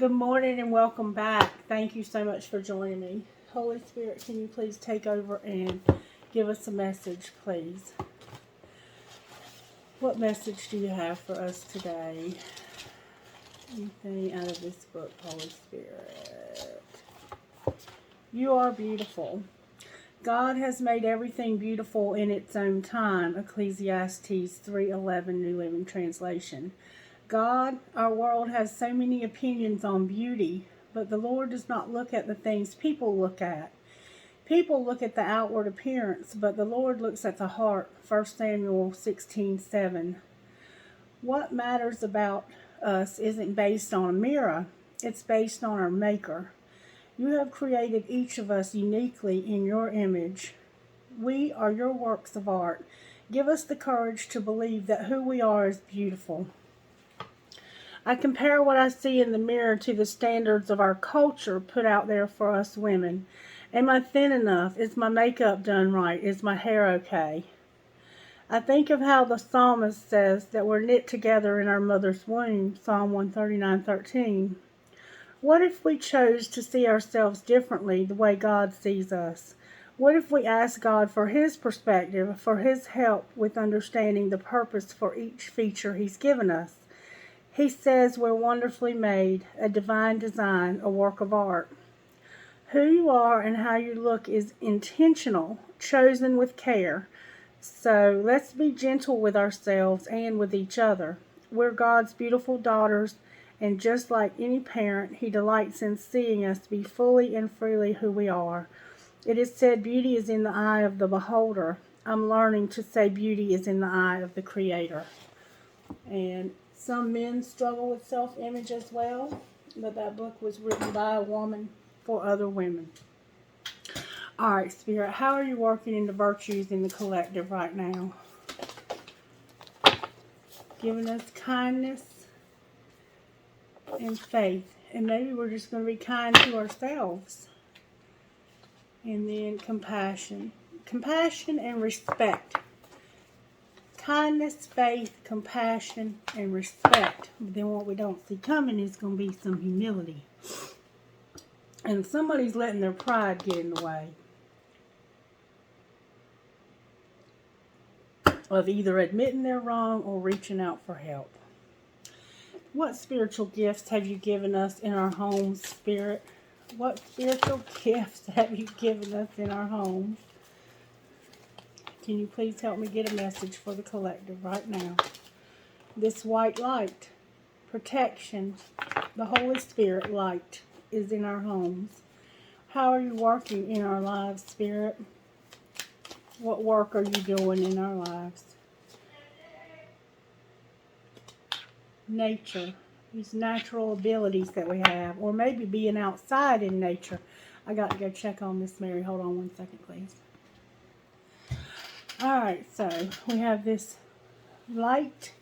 Good morning and welcome back. Thank you so much for joining me. Holy Spirit, can you please take over and give us a message, please? What message do you have for us today? Anything out of this book, Holy Spirit? You are beautiful. God has made everything beautiful in its own time. Ecclesiastes 3:11, New Living Translation. God, our world has so many opinions on beauty, but the Lord does not look at the things people look at. People look at the outward appearance, but the Lord looks at the heart. 1 Samuel 16:7. What matters about us isn't based on a mirror, it's based on our Maker. You have created each of us uniquely in your image. We are your works of art. Give us the courage to believe that who we are is beautiful. I compare what I see in the mirror to the standards of our culture put out there for us women. Am I thin enough? Is my makeup done right? Is my hair okay? I think of how the psalmist says that we're knit together in our mother's womb, Psalm 139:13. What if we chose to see ourselves differently the way God sees us? What if we asked God for His perspective, for His help with understanding the purpose for each feature He's given us? He says we're wonderfully made, a divine design, a work of art. Who you are and how you look is intentional, chosen with care. So let's be gentle with ourselves and with each other. We're God's beautiful daughters, and just like any parent, He delights in seeing us be fully and freely who we are. It is said beauty is in the eye of the beholder. I'm learning to say beauty is in the eye of the Creator. And some men struggle with self-image as well, but that book was written by a woman for other women. All right, Spirit, how are you working in the virtues in the collective right now? Giving us kindness and faith. And maybe we're just going to be kind to ourselves. And then compassion. Compassion and respect. Kindness, faith, compassion, and respect. But then what we don't see coming is going to be some humility. And somebody's letting their pride get in the way of either admitting they're wrong or reaching out for help. What spiritual gifts have you given us in our homes, Spirit? What spiritual gifts have you given us in our homes? Can you please help me get a message for the collective right now? This white light, protection, the Holy Spirit light is in our homes. How are you working in our lives, Spirit? What work are you doing in our lives? Nature, these natural abilities that we have, or maybe being outside in nature. I got to go check on Miss Mary. Hold on one second, please. Alright, so we have this light,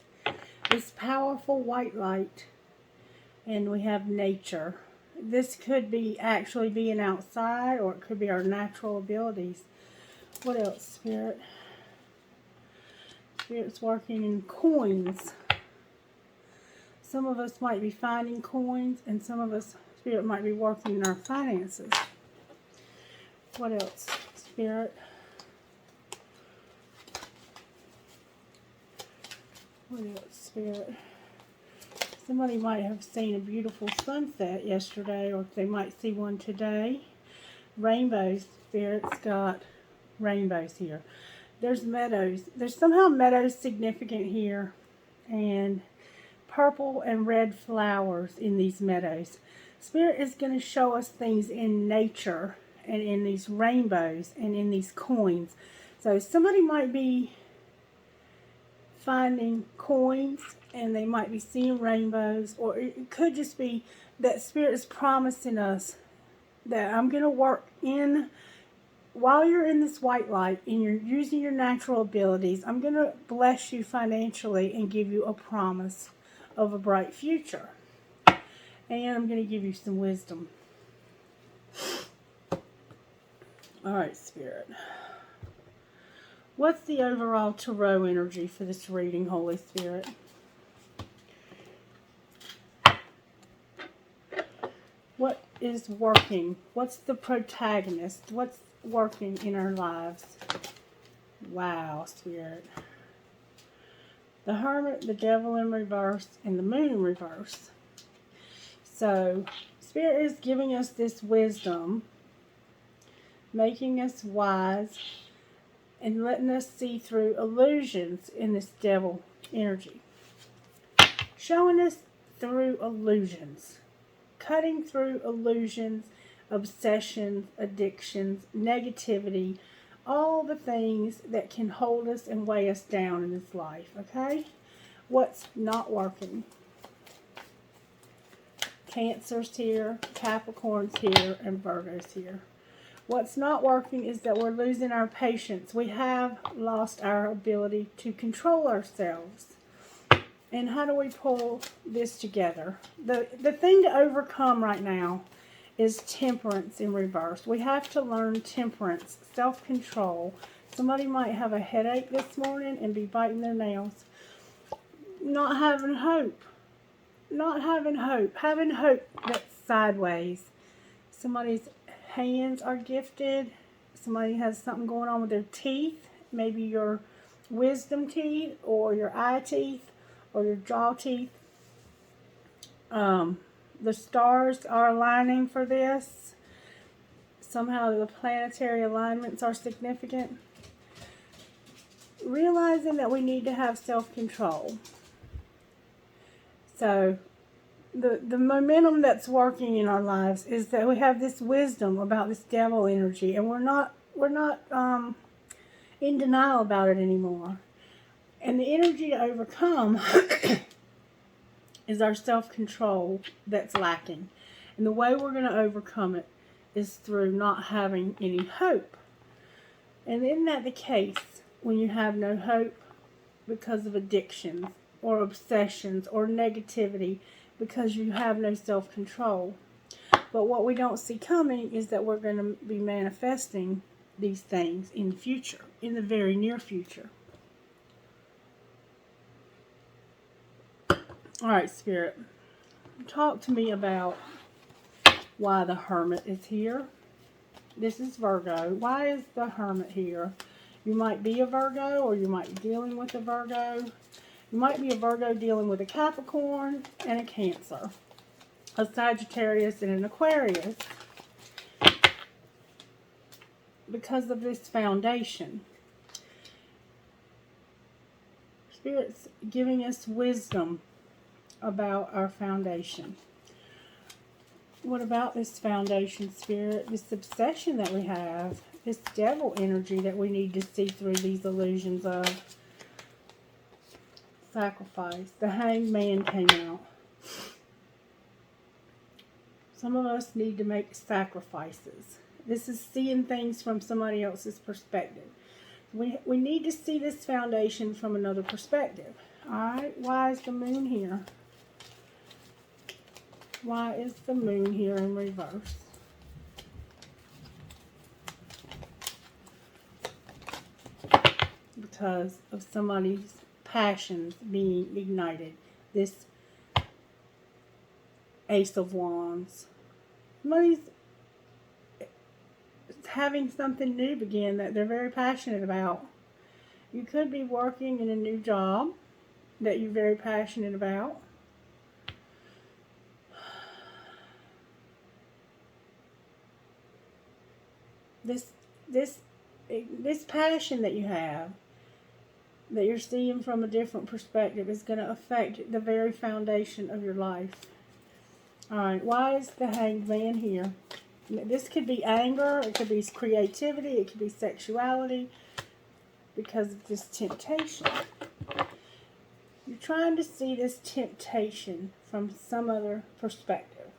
this powerful white light, and we have nature. This could be actually being outside, or it could be our natural abilities. What else, Spirit? Spirit's working in coins. Some of us might be finding coins, and some of us, Spirit, might be working in our finances. What else, Spirit? What else, Spirit? Somebody might have seen a beautiful sunset yesterday, or they might see one today. Rainbows. Spirit's got rainbows here. There's meadows. There's somehow meadows significant here. And purple and red flowers in these meadows. Spirit is going to show us things in nature and in these rainbows and in these coins. So somebody might be finding coins and they might be seeing rainbows, or it could just be that Spirit is promising us that I'm going to work in, while you're in this white light and you're using your natural abilities, I'm going to bless you financially and give you a promise of a bright future. And I'm going to give you some wisdom. Alright, Spirit. What's the overall tarot energy for this reading, Holy Spirit? is working? What's the protagonist? What's working in our lives? Wow, Spirit. The Hermit, the Devil in reverse, and the Moon in reverse. So, Spirit is giving us this wisdom, making us wise, and letting us see through illusions in this devil energy. Showing us through illusions. Cutting through illusions, obsessions, addictions, negativity, all the things that can hold us and weigh us down in this life, okay? What's not working? Cancer's here, Capricorn's here, and Virgo's here. What's not working is that we're losing our patience. We have lost our ability to control ourselves. And how do we pull this together? The thing to overcome right now is temperance in reverse. We have to learn temperance, self-control. Somebody might have a headache this morning and be biting their nails. Not having hope. Not having hope. Having hope that's sideways. Somebody's hands are gifted. Somebody has something going on with their teeth. Maybe your wisdom teeth or your eye teeth or your jaw teeth. The stars are aligning for this. Somehow the planetary alignments are significant. Realizing that we need to have self-control. So the momentum that's working in our lives is that we have this wisdom about this devil energy, and we're not in denial about it anymore. And the energy to overcome is our self-control that's lacking. And the way we're going to overcome it is through not having any hope. And isn't that the case when you have no hope because of addictions or obsessions or negativity, because you have no self-control? But what we don't see coming is that we're going to be manifesting these things in the future, in the very near future. All right, Spirit, talk to me about why the Hermit is here. This is Virgo. Why is the Hermit here? You might be a Virgo, or you might be dealing with a Virgo. You might be a Virgo dealing with a Capricorn and a Cancer, a Sagittarius and an Aquarius, because of this foundation. Spirit's giving us wisdom about our foundation. What about this foundation, Spirit? This obsession that we have, this devil energy that we need to see through these illusions of sacrifice. The Hanged Man came out. Some of us need to make sacrifices. This is seeing things from somebody else's perspective. We need to see this foundation from another perspective. Alright, why is the Moon here? Why is the Moon here in reverse? Because of somebody's passions being ignited. This Ace of Wands. Somebody's having something new begin that they're very passionate about. You could be working in a new job that you're very passionate about. This passion that you have, that you're seeing from a different perspective, is going to affect the very foundation of your life. Alright, why is the Hanged Man here? This could be anger, it could be creativity, it could be sexuality, because of this temptation. You're trying to see this temptation from some other perspective.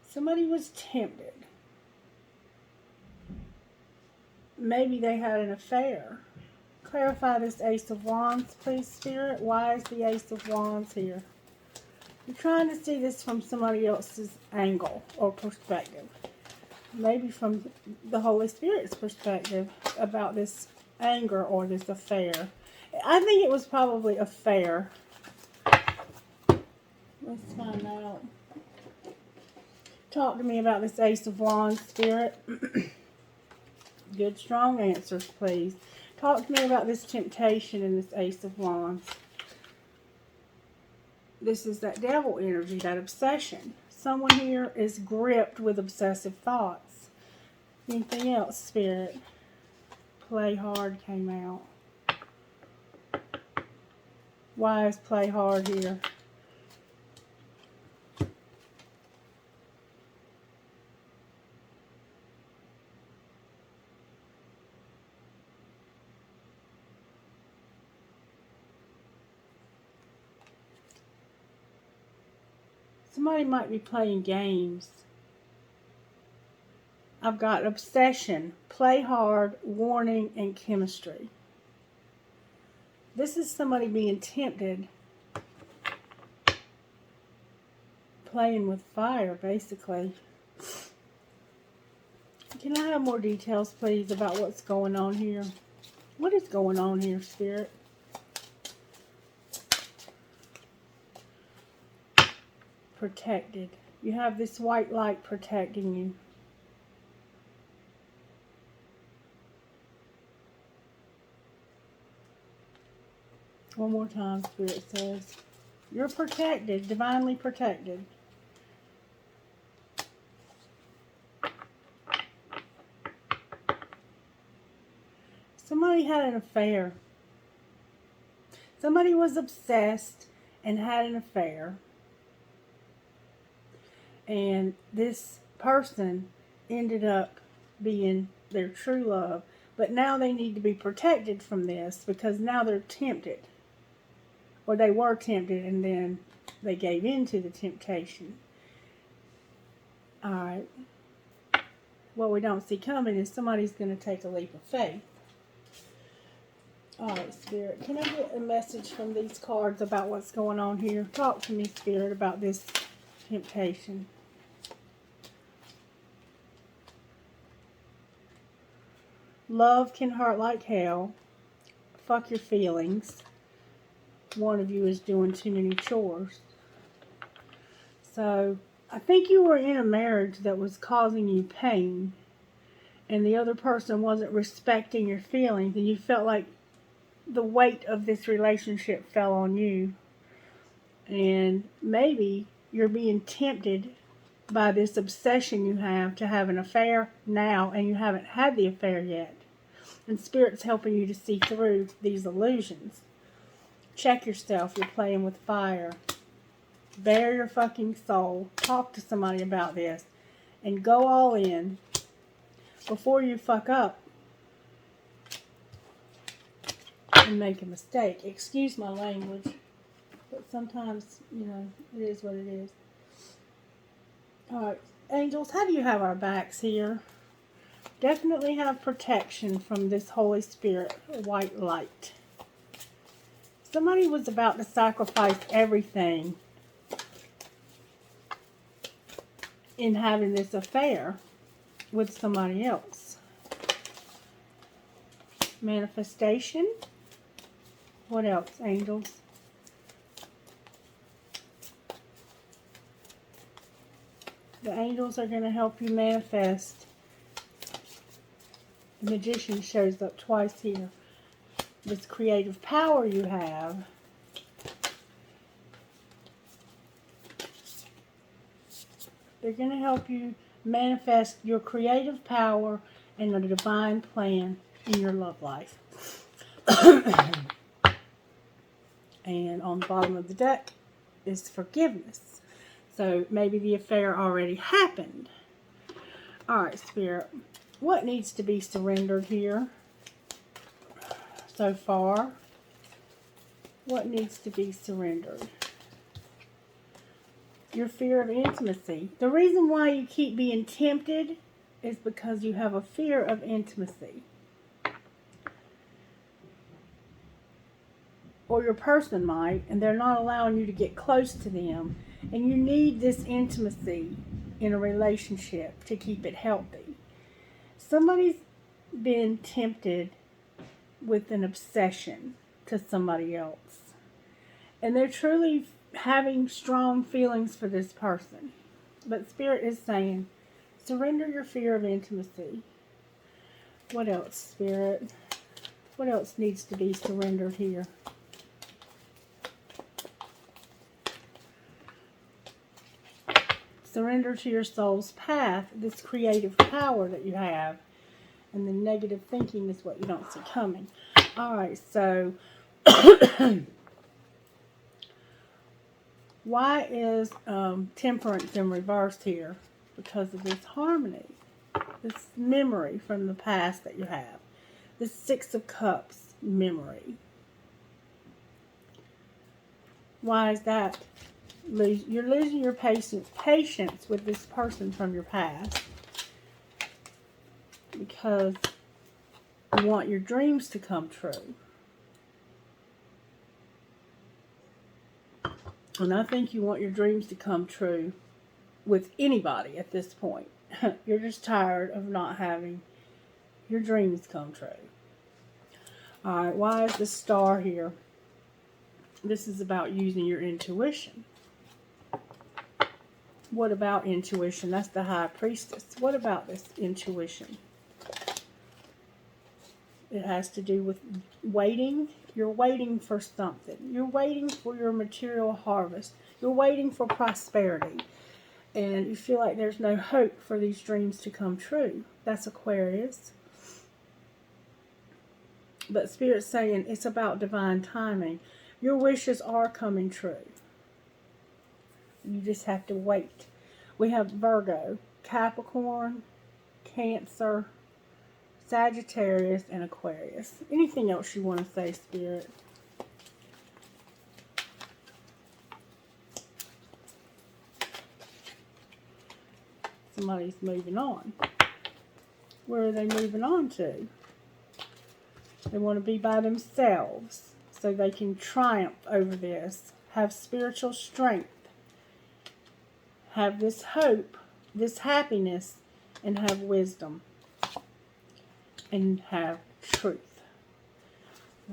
Somebody was tempted. Maybe they had an affair. Clarify this Ace of Wands, please, Spirit. Why is the Ace of Wands here? You're trying to see this from somebody else's angle or perspective. Maybe from the Holy Spirit's perspective about this anger or this affair. I think it was probably affair. Let's find out. Talk to me about this Ace of Wands, Spirit. Good, strong answers, please. Talk to me about this temptation in this Ace of Wands. This is that devil energy, that obsession. Someone here is gripped with obsessive thoughts. Anything else, Spirit? Play hard came out. Why is play hard here? Somebody might be playing games. I've got obsession, play hard, warning, and chemistry. This is somebody being tempted. Playing with fire, basically. Can I have more details, please, about what's going on here? What is going on here, Spirit? Protected. You have this white light protecting you. One more time, Spirit says. You're protected, divinely protected. Somebody had an affair. Somebody was obsessed and had an affair. And this person ended up being their true love. But now they need to be protected from this because now they're tempted. Or they were tempted and then they gave in to the temptation. Alright. What we don't see coming is somebody's going to take a leap of faith. Alright, Spirit. Can I get a message from these cards about what's going on here? Talk to me, Spirit, about this temptation. Love can hurt like hell. Fuck your feelings. One of you is doing too many chores. So, I think you were in a marriage that was causing you pain. And the other person wasn't respecting your feelings. And you felt like the weight of this relationship fell on you. And maybe you're being tempted by this obsession you have to have an affair now. And you haven't had the affair yet. And Spirit's helping you to see through these illusions. Check yourself. You're playing with fire. Bare your fucking soul. Talk to somebody about this. And go all in before you fuck up and make a mistake. Excuse my language. But sometimes, you know, it is what it is. Alright, angels, how do you have our backs here? Definitely have protection from this Holy Spirit white light. Somebody was about to sacrifice everything in having this affair with somebody else. Manifestation. What else, angels? The angels are going to help you manifest. The Magician shows up twice here. This creative power you have. They're going to help you manifest your creative power and the divine plan in your love life. And on the bottom of the deck is forgiveness. So maybe the affair already happened. Alright, Spirit. What needs to be surrendered here? So far, what needs to be surrendered? Your fear of intimacy. The reason why you keep being tempted is because you have a fear of intimacy. Or your person might, and they're not allowing you to get close to them. And you need this intimacy in a relationship to keep it healthy. Somebody's been tempted with an obsession to somebody else. And they're truly having strong feelings for this person. But Spirit is saying, surrender your fear of intimacy. What else, Spirit? What else needs to be surrendered here? Surrender to your soul's path, this creative power that you have. And the negative thinking is what you don't see coming. Alright, so why is temperance in reverse here? Because of this harmony. This memory from the past that you have. This Six of Cups memory. Why is that? You're losing your patience with this person from your past. Because you want your dreams to come true. And I think you want your dreams to come true with anybody at this point. You're just tired of not having your dreams come true. Alright, why is the Star here? This is about using your intuition. What about intuition? That's the High Priestess. What about this intuition? It has to do with waiting. You're waiting for something. You're waiting for your material harvest. You're waiting for prosperity. And you feel like there's no hope for these dreams to come true. That's Aquarius. But Spirit's saying it's about divine timing. Your wishes are coming true. You just have to wait. We have Virgo, Capricorn, Cancer, Sagittarius, and Aquarius. Anything else you want to say, Spirit? Somebody's moving on. Where are they moving on to? They want to be by themselves so they can triumph over this. Have spiritual strength. Have this hope, this happiness, and have wisdom. And have truth.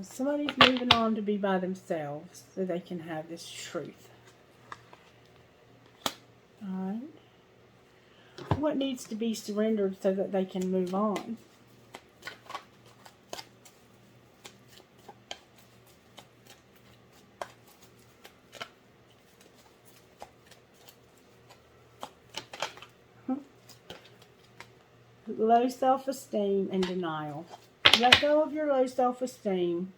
Somebody's moving on to be by themselves so they can have this truth. Alright. What needs to be surrendered so that they can move on? Low self-esteem and denial. Let go of your low self-esteem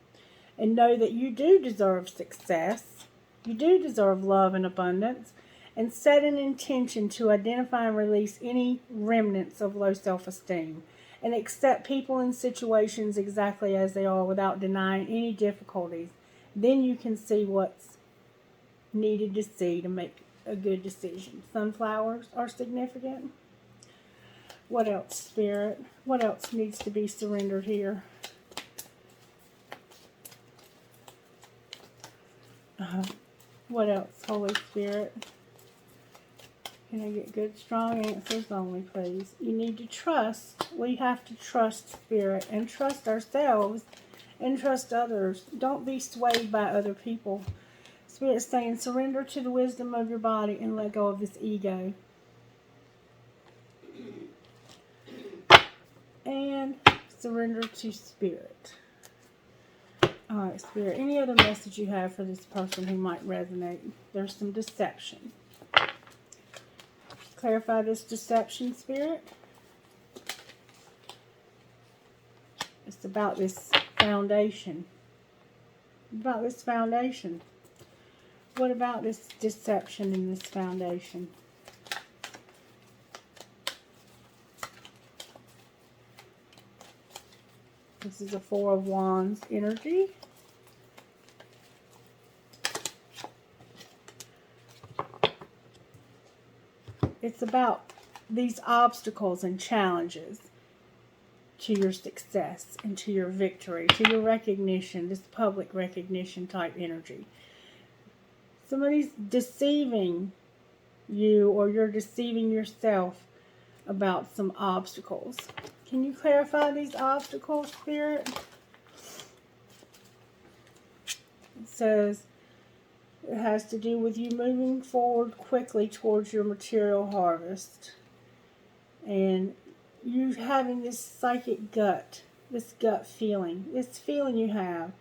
and know that you do deserve success. You do deserve love and abundance. And set an intention to identify and release any remnants of low self-esteem. And accept people and situations exactly as they are without denying any difficulties. Then you can see what's needed to see to make a good decision. Sunflowers are significant. What else, Spirit? What else needs to be surrendered here? What else, Holy Spirit? Can I get good, strong answers only, please? You need to trust. We have to trust Spirit and trust ourselves and trust others. Don't be swayed by other people. Spirit's saying surrender to the wisdom of your body and let go of this ego. And surrender to Spirit. Alright, Spirit. Any other message you have for this person who might resonate? There's some deception. Clarify this deception, Spirit. It's about this foundation. About this foundation. What about this deception in this foundation? This is a Four of Wands energy. It's about these obstacles and challenges to your success and to your victory, to your recognition, this public recognition type energy. Somebody's deceiving you or you're deceiving yourself about some obstacles. Can you clarify these obstacles, Spirit? It says It has to do with you moving forward quickly towards your material harvest. And you having this psychic gut, this gut feeling, this feeling you have,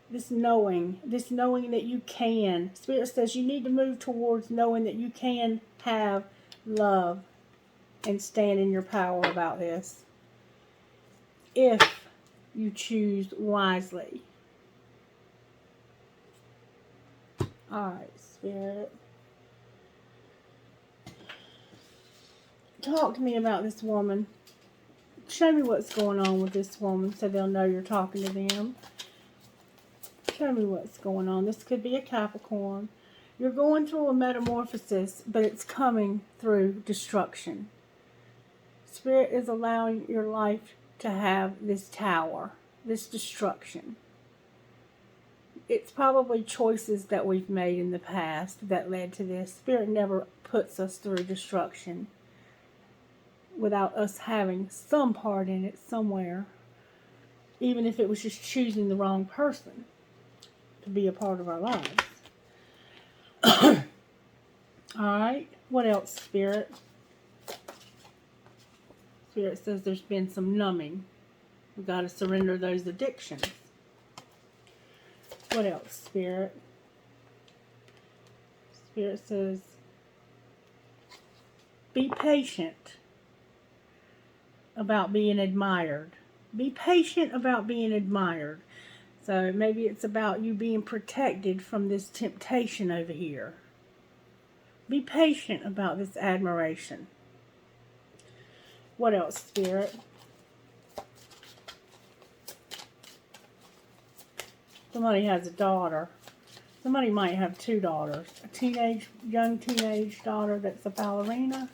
this knowing that you can. Spirit says you need to move towards knowing that you can have love and stand in your power about this. If you choose wisely. Alright, Spirit. Talk to me about this woman. Show me what's going on with this woman so they'll know you're talking to them. Show me what's going on. This could be a Capricorn. You're going through a metamorphosis, but it's coming through destruction. Spirit is allowing your life to have this tower, this destruction. It's probably choices that we've made in the past that led to this. Spirit never puts us through destruction without us having some part in it somewhere, even if it was just choosing the wrong person to be a part of our lives. Alright, what else, Spirit? Spirit says there's been some numbing. We've got to surrender those addictions. What else, Spirit? Spirit says be patient about being admired. Be patient about being admired. So maybe it's about you being protected from this temptation over here. Be patient about this admiration. What else, Spirit? Somebody has a daughter. Somebody might have two daughters. A young teenage daughter that's a ballerina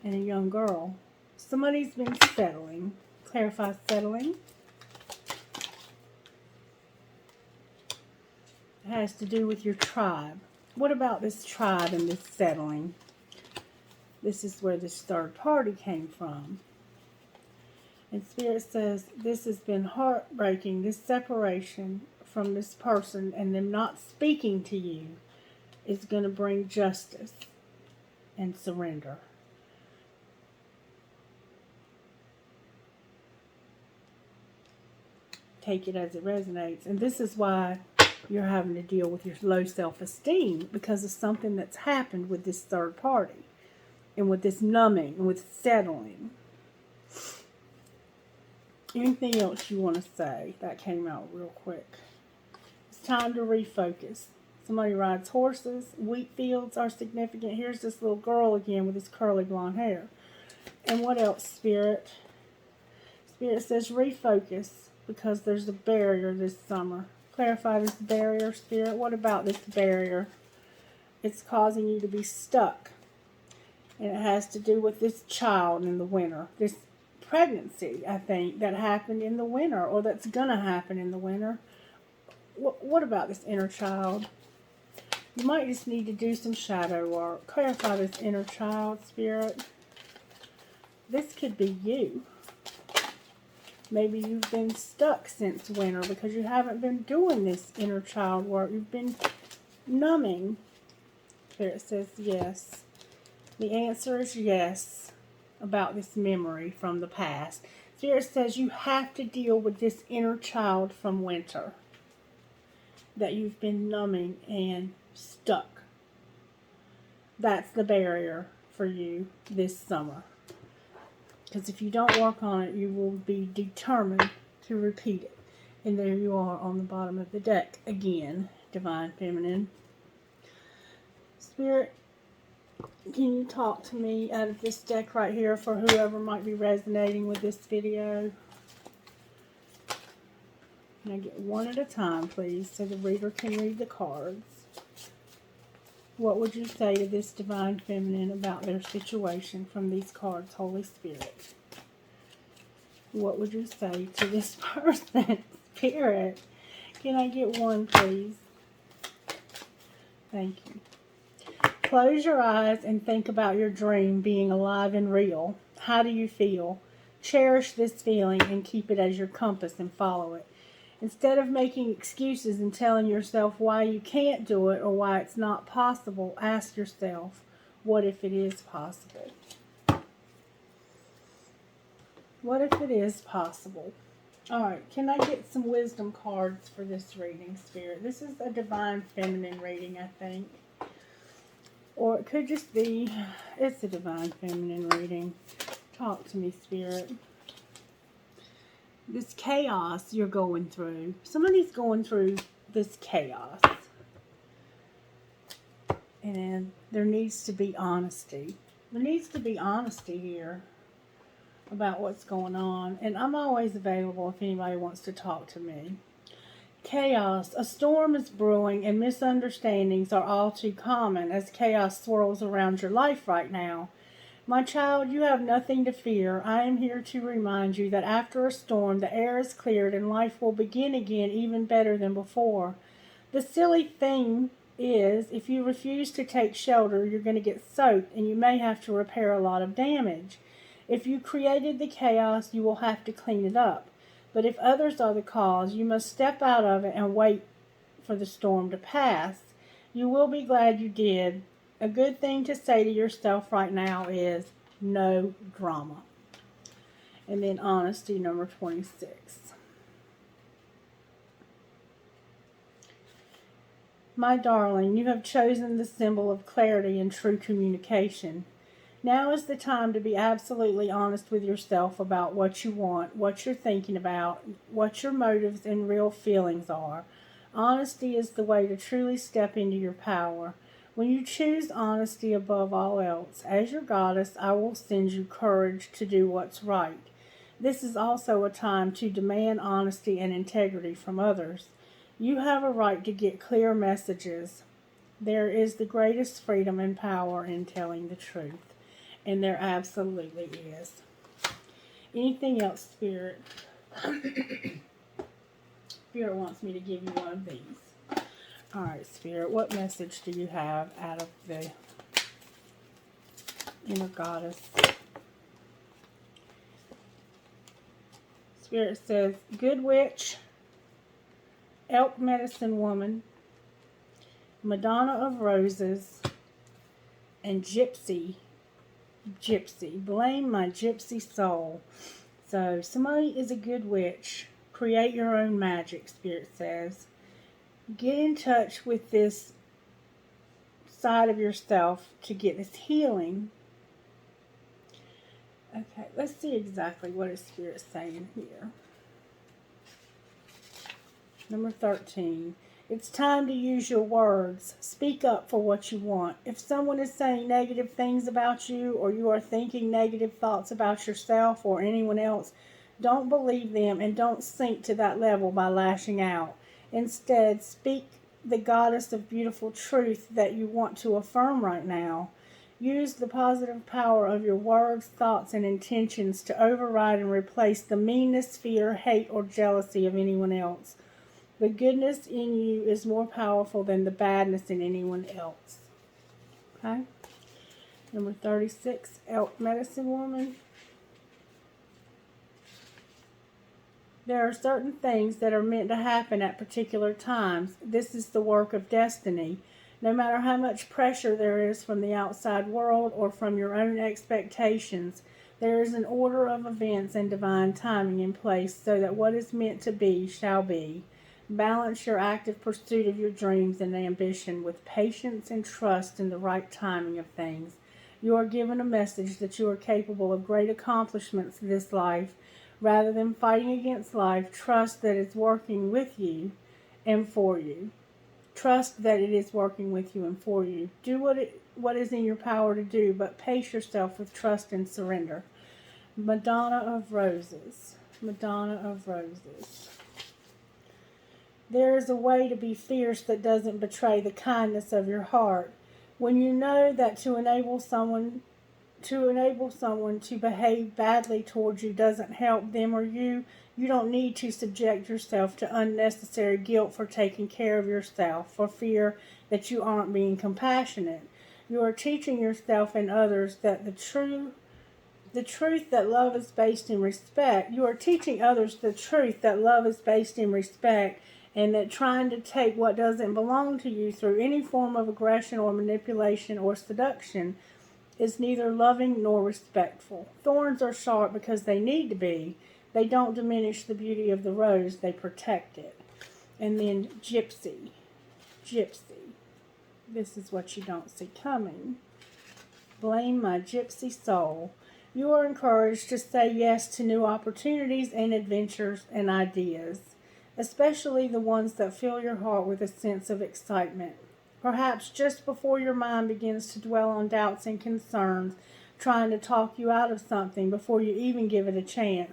and a young girl. Somebody's been settling. Clarify settling. It has to do with your tribe. What about this tribe and this settling? This is where this third party came from. And Spirit says this has been heartbreaking, this separation from this person and them not speaking to you is going to bring justice and surrender. Take it as it resonates. And this is why you're having to deal with your low self-esteem, because of something that's happened with this third party and with this numbing and with settling. Anything else you want to say? That came out real quick. It's time to refocus. Somebody rides horses. Wheat fields are significant. Here's this little girl again with this curly blonde hair. And what else, Spirit? Spirit says refocus because there's a barrier this summer. Clarify this barrier, Spirit. What about this barrier? It's causing you to be stuck. And it has to do with this child in the winter. This pregnancy, I think, that happened in the winter, or that's going to happen in the winter. What about this inner child? You might just need to do some shadow work. Clarify this inner child, Spirit. This could be you. Maybe you've been stuck since winter because you haven't been doing this inner child work. You've been numbing. Spirit says yes. The answer is yes about this memory from the past. Spirit says you have to deal with this inner child from winter that you've been numbing and stuck. That's the barrier for you this summer. Because if you don't work on it, you will be determined to repeat it. And there you are on the bottom of the deck again, Divine Feminine. Spirit, can you talk to me out of this deck right here for whoever might be resonating with this video? Can I get one at a time, please, so the reader can read the cards? What would you say to this Divine Feminine about their situation from these cards, Holy Spirit? What would you say to this person, Spirit? Can I get one, please? Thank you. Close your eyes and think about your dream being alive and real. How do you feel? Cherish this feeling and keep it as your compass and follow it. Instead of making excuses and telling yourself why you can't do it or why it's not possible, ask yourself, what if it is possible? What if it is possible? All right, can I get some wisdom cards for this reading, Spirit? This is a divine feminine reading, I think. Or it could just be, it's a divine feminine reading. Talk to me, Spirit. This chaos you're going through. Somebody's going through this chaos. And there needs to be honesty. There needs to be honesty here about what's going on. And I'm always available if anybody wants to talk to me. Chaos. A storm is brewing and misunderstandings are all too common as chaos swirls around your life right now. My child, you have nothing to fear. I am here to remind you that after a storm, the air is cleared and life will begin again even better than before. The silly thing is, if you refuse to take shelter, you're going to get soaked and you may have to repair a lot of damage. If you created the chaos, you will have to clean it up. But if others are the cause, you must step out of it and wait for the storm to pass. You will be glad you did. A good thing to say to yourself right now is no drama. And then honesty, number 26. My darling, you have chosen the symbol of clarity and true communication. Now is the time to be absolutely honest with yourself about what you want, what you're thinking about, what your motives and real feelings are. Honesty is the way to truly step into your power. When you choose honesty above all else, as your goddess, I will send you courage to do what's right. This is also a time to demand honesty and integrity from others. You have a right to get clear messages. There is the greatest freedom and power in telling the truth. And there absolutely is. Anything else, Spirit? Spirit wants me to give you one of these. All right, Spirit, what message do you have out of the inner goddess? Spirit says, good witch, elk medicine woman, Madonna of roses, and gypsy. Blame my gypsy soul. So somebody is a good witch. Create your own magic, Spirit says. Get in touch with this side of yourself to get this healing. Okay, let's see exactly what is Spirit saying here. Number 13. It's time to use your words. Speak up for what you want. If someone is saying negative things about you, or you are thinking negative thoughts about yourself or anyone else, don't believe them and don't sink to that level by lashing out. Instead, speak the goddess of beautiful truth that you want to affirm right now. Use the positive power of your words, thoughts, and intentions to override and replace the meanness, fear, hate, or jealousy of anyone else. The goodness in you is more powerful than the badness in anyone else. Okay? Number 36, elk medicine woman. There are certain things that are meant to happen at particular times. This is the work of destiny. No matter how much pressure there is from the outside world or from your own expectations, there is an order of events and divine timing in place so that what is meant to be shall be. Balance your active pursuit of your dreams and ambition with patience and trust in the right timing of things. You are given a message that you are capable of great accomplishments this life. Rather than fighting against life, trust that it's working with you and for you. Trust that it is working with you and for you. Do what is in your power to do, but pace yourself with trust and surrender. Madonna of roses. Madonna of roses. There is a way to be fierce that doesn't betray the kindness of your heart. When you know that to enable someone to behave badly towards you doesn't help them or you, you don't need to subject yourself to unnecessary guilt for taking care of yourself, for fear that you aren't being compassionate. You are teaching yourself and others that the true the truth that love is based in respect. You are teaching others the truth that love is based in respect, and that trying to take what doesn't belong to you through any form of aggression or manipulation or seduction is neither loving nor respectful. Thorns are sharp because they need to be. They don't diminish the beauty of the rose, they protect it. And then gypsy. Gypsy. This is what you don't see coming. Blame my gypsy soul. You are encouraged to say yes to new opportunities and adventures and ideas, especially the ones that fill your heart with a sense of excitement. Perhaps just before your mind begins to dwell on doubts and concerns, trying to talk you out of something before you even give it a chance.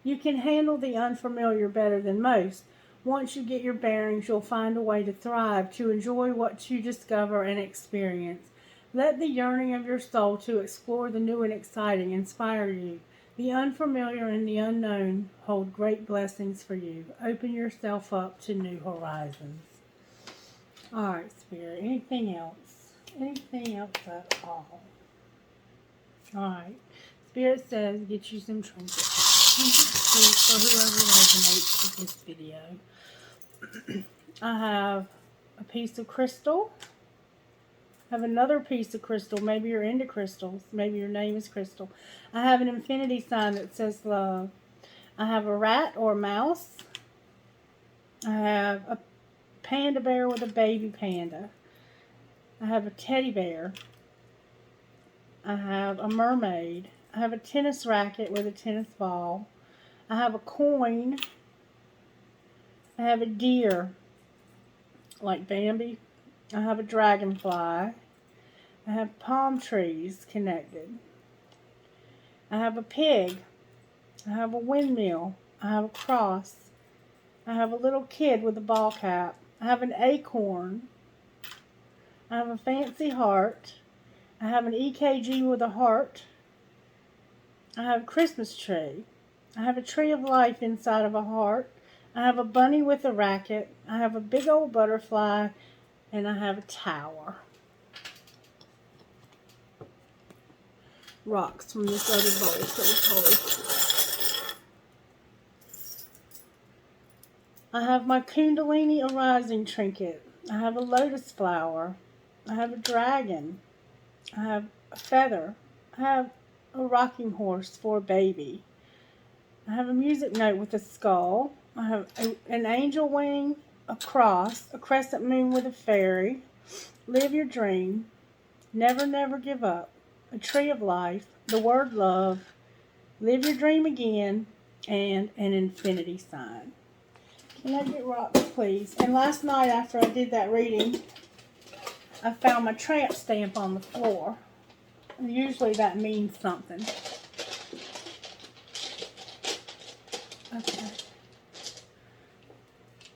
You can handle the unfamiliar better than most. Once you get your bearings, you'll find a way to thrive, to enjoy what you discover and experience. Let the yearning of your soul to explore the new and exciting inspire you. The unfamiliar and the unknown hold great blessings for you. Open yourself up to new horizons. All right, Spirit. Anything else? Anything else at all? All right. Spirit says get you some trinkets. Please, for whoever resonates with this video. I have a piece of crystal. I have another piece of crystal. Maybe you're into crystals. Maybe your name is Crystal. I have an infinity sign that says love. I have a rat or a mouse. I have a panda bear with a baby panda. I have a teddy bear. I have a mermaid. I have a tennis racket with a tennis ball. I have a coin. I have a deer, like Bambi. I have a dragonfly. I have palm trees connected. I have a pig. I have a windmill. I have a cross. I have a little kid with a ball cap. I have an acorn. I have a fancy heart. I have an EKG with a heart. I have a Christmas tree. I have a tree of life inside of a heart. I have a bunny with a racket. I have a big old butterfly. And I have a tower. Rocks from this other bowl. So I have my Kundalini Arising trinket. I have a lotus flower. I have a dragon. I have a feather. I have a rocking horse for a baby. I have a music note with a skull. I have an angel wing, a cross, a crescent moon with a fairy, live your dream, never, never give up, a tree of life, the word love, live your dream again, and an infinity sign. Can I get rocks, please? And last night after I did that reading, I found my tramp stamp on the floor. Usually that means something. Okay.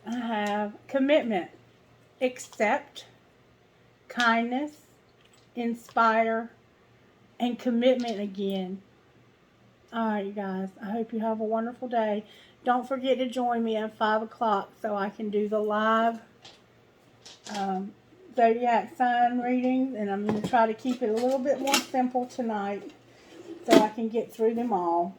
I have commitment, accept, kindness, inspire, and commitment again. Alright, you guys. I hope you have a wonderful day. Don't forget to join me at 5 o'clock so I can do the live zodiac sign readings. And I'm going to try to keep it a little bit more simple tonight so I can get through them all.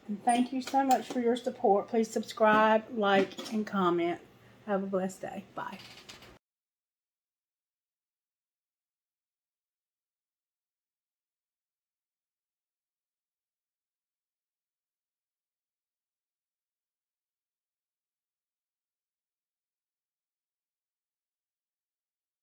And thank you so much for your support. Please subscribe, like, and comment. Have a blessed day. Bye.